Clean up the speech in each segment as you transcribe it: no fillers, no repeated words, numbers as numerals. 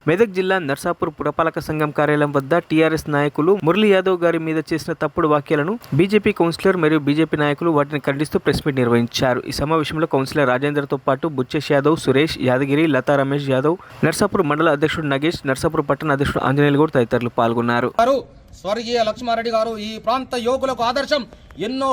మెదక్ జిల్లా నర్సాపూర్ పురపాలక సంఘం కార్యాలయం వద్ద టీఆర్ఎస్ నాయకులు మురళీ యాదవ్ గారి మీద చేసిన తప్పుడు వ్యాఖ్యలను బీజేపీ కౌన్సిలర్ మరియు బీజేపీ నాయకులు వాటిని ఖండిస్తూ ప్రెస్ మీట్ నిర్వహించారు. ఈ సమావేశంలో కౌన్సిలర్ రాజేంద్రతో పాటు బుచ్చేష్ యాదవ్, సురేష్, యాదగిరి, లతా రమేష్ యాదవ్, నర్సాపూర్ మండల అధ్యక్షుడు నగేష్, నర్సాపూర్ పట్టణ అధ్యక్షుడు ఆంజనేయులు గౌడ్ తదితరులు పాల్గొన్నారు. స్వర్గీయ లక్ష్మారెడ్డి గారు ఈ ప్రాంత యువకులకు ఆదర్శం, ఎన్నో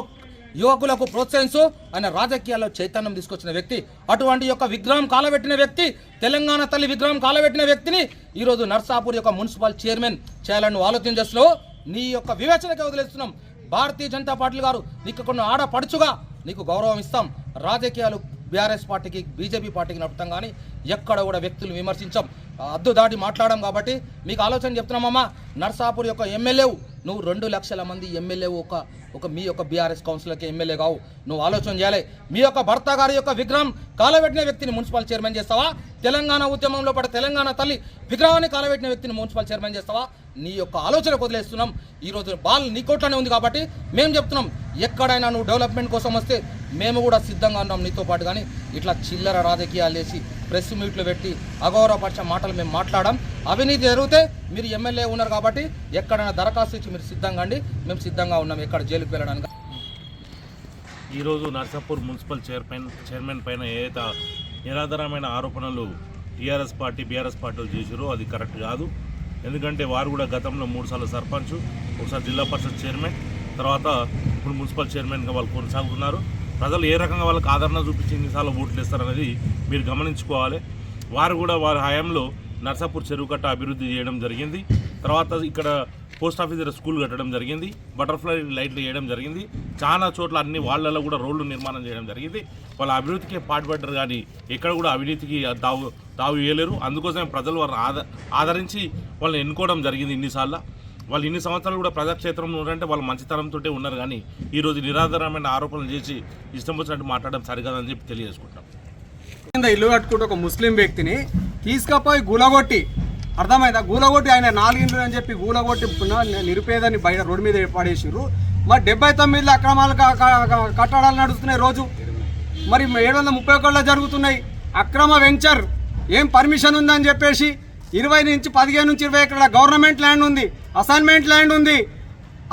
యువకులకు ప్రోత్సహించు ఆయన రాజకీయాల్లో చైతన్యం తీసుకొచ్చిన వ్యక్తి. అటువంటి యొక్క విగ్రహం కాలబెట్టిన వ్యక్తి, తెలంగాణ తల్లి విగ్రహం కాలబెట్టిన వ్యక్తిని ఈరోజు నర్సాపూర్ యొక్క మున్సిపల్ చైర్మన్ చేయాలని ఆలోచన చేస్తున్నావు. నీ యొక్క వివేచనకే వదిలేస్తున్నాం. భారతీయ జనతా పార్టీ గారు నీకు కొన్ని ఆడపడుచుగా నీకు గౌరవం ఇస్తాం. రాజకీయాలు బీఆర్ఎస్ పార్టీకి, బీజేపీ పార్టీకి నడుపుతాం, కానీ ఎక్కడ కూడా వ్యక్తులు విమర్శించాం, అద్దు దాటి మాట్లాడడం. కాబట్టి మీకు ఆలోచన చెప్తున్నామమ్మా, నర్సాపూర్ యొక్క ఎమ్మెల్యేవు నువ్వు 2 లక్షల మంది ఎమ్మెల్యేవు ఒక మీ యొక్క బీఆర్ఎస్ కౌన్సిలర్కి ఎమ్మెల్యే కావు. నువ్వు ఆలోచన చేయాలి. మీ యొక్క భర్త గారి యొక్క విగ్రహం కాలబెట్టిన వ్యక్తిని మున్సిపల్ చైర్మన్ చేస్తావా? తెలంగాణ ఉద్యమంలో పడ తెలంగాణ తల్లి విగ్రహాన్ని కాలబెట్టిన వ్యక్తిని మున్సిపల్ చైర్మన్ చేస్తావా? నీ యొక్క ఆలోచనకు వదిలేస్తున్నాం. ఈరోజు బాల్ నీ కోట్లోనే ఉంది కాబట్టి మేము చెప్తున్నాం, ఎక్కడైనా నువ్వు డెవలప్మెంట్ కోసం వస్తే మేము కూడా సిద్ధంగా ఉన్నాం నీతో పాటు. కానీ ఇట్లా చిల్లర రాజకీయాలు చేసి ప్రెస్ మీట్లు పెట్టి అగౌరవపరిచే మాటలు మేము మాట్లాడడం. అవినీతి జరిగితే మీరు ఎమ్మెల్యే ఉన్నారు కాబట్టి ఎక్కడైనా దరఖాస్తు ఇచ్చి మీరు సిద్ధంగా అండి, మేము సిద్ధంగా ఉన్నాం ఎక్కడ జైలుకి వెళ్ళడానికి. ఈరోజు నర్సాపూర్ మున్సిపల్ చైర్మన్ పైన ఏదైతే నిరాధారమైన ఆరోపణలు టీఆర్ఎస్ పార్టీ, బీఆర్ఎస్ పార్టీలు చేశారో అది కరెక్ట్ కాదు. ఎందుకంటే వారు కూడా గతంలో 3 సార్లు సర్పంచ్, ఒకసారి జిల్లా పరిషత్ చైర్మన్, తర్వాత ఇప్పుడు మున్సిపల్ చైర్మన్గా వాళ్ళు కొనసాగుతున్నారు. ప్రజలు ఏ రకంగా వాళ్ళకి ఆదరణ చూపించి ఎన్నిసార్లు ఓట్లు ఇస్తారనేది మీరు గమనించుకోవాలి. వారు కూడా వారి హయాంలో నర్సాపూర్ చెరువు కట్ట అభివృద్ధి చేయడం జరిగింది. తర్వాత ఇక్కడ పోస్ట్ ఆఫీస్ దగ్గర స్కూల్ కట్టడం జరిగింది, బటర్ఫ్లై లైట్లు వేయడం జరిగింది. చాలా చోట్ల అన్ని వాళ్ళలో కూడా రోడ్లు నిర్మాణం చేయడం జరిగింది. వాళ్ళ అభివృద్ధికే పాటుపడ్డారు, కానీ ఎక్కడ కూడా అవినీతికి తావు వేయలేరు. అందుకోసమే ప్రజలు వారిని ఆదరించి వాళ్ళని ఎన్నుకోవడం జరిగింది ఇన్నిసార్లు. వాళ్ళు ఇన్ని సంవత్సరాలు కూడా ప్రజాక్షేత్రంలో ఉన్నారంటే వాళ్ళు మంచితనంతో ఉన్నారు. కానీ ఈరోజు నిరాధారమైన ఆరోపణలు చేసి ఇష్టం వచ్చినట్టు మాట్లాడడం సరికాదని చెప్పి తెలియజేసుకుంటాం. ఇల్లు కట్టుకుంటే ఒక ముస్లిం వ్యక్తిని తీసుకపోయి గూలగొట్టి, అర్థమైందా, గూలగొట్టి ఆయన 4 ఇండ్లు అని చెప్పి గూలగొట్టి నిరుపేదని బయట రోడ్డు మీద పడేసారు. మరి 79 అక్రమాలు కట్టడాలు నడుస్తున్నాయి రోజు. మరి 731 జరుగుతున్నాయి. అక్రమ వెంచర్ ఏం పర్మిషన్ ఉందని చెప్పేసి 20 నుంచి 15 నుంచి 20 ఎకరాల గవర్నమెంట్ ల్యాండ్ ఉంది, అసైన్మెంట్ ల్యాండ్ ఉంది.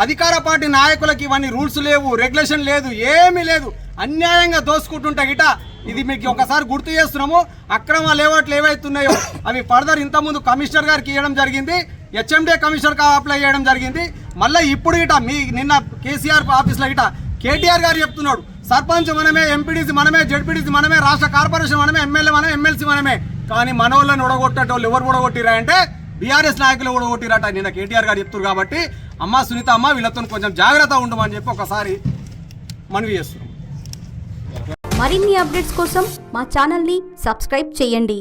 అధికార పార్టీ నాయకులకి ఇవన్నీ రూల్స్ లేవు, రెగ్యులేషన్ లేదు, ఏమీ లేదు. అన్యాయంగా దోసుకుంటుంటే గిట ఇది మీకు ఒకసారి గుర్తు చేస్తున్నాము. అక్రమ లేఅవుట్లు ఏవైతున్నాయో అవి ఫర్దర్ ఇంతకుముందు కమిషనర్ గారికి ఇవ్వడం జరిగింది, హెచ్ఎండే కమిషనర్ అప్లై చేయడం జరిగింది. మళ్ళీ ఇప్పుడు గిట మీ నిన్న కేసీఆర్ ఆఫీస్లో గిట కేటీఆర్ గారు చెప్తున్నాడు, సర్పంచ్ మనమే, ఎంపీడీసీ మనమే, జెడ్పీడీసీ మనమే, రాష్ట్ర కార్పొరేషన్ మనమే, ఎమ్మెల్యే మనమే, ఎమ్మెల్సీ మనమే. కానీ మన వాళ్ళని ఉడగొట్టేటోళ్ళు ఎవరు ఉడగొట్టిరా అంటే బీఆర్ఎస్ నాయకులు ఉడగొట్టిరట నిన్న కేటీఆర్ గారు చెప్తున్నారు. కాబట్టి అమ్మ సునీత అమ్మ వీళ్ళతో కొంచెం జాగ్రత్త ఉండమని చెప్పి ఒకసారి మనవి చేస్తున్నాం. మరిన్ని అప్డేట్స్ కోసం మా ఛానల్ని సబ్స్క్రైబ్ చేయండి.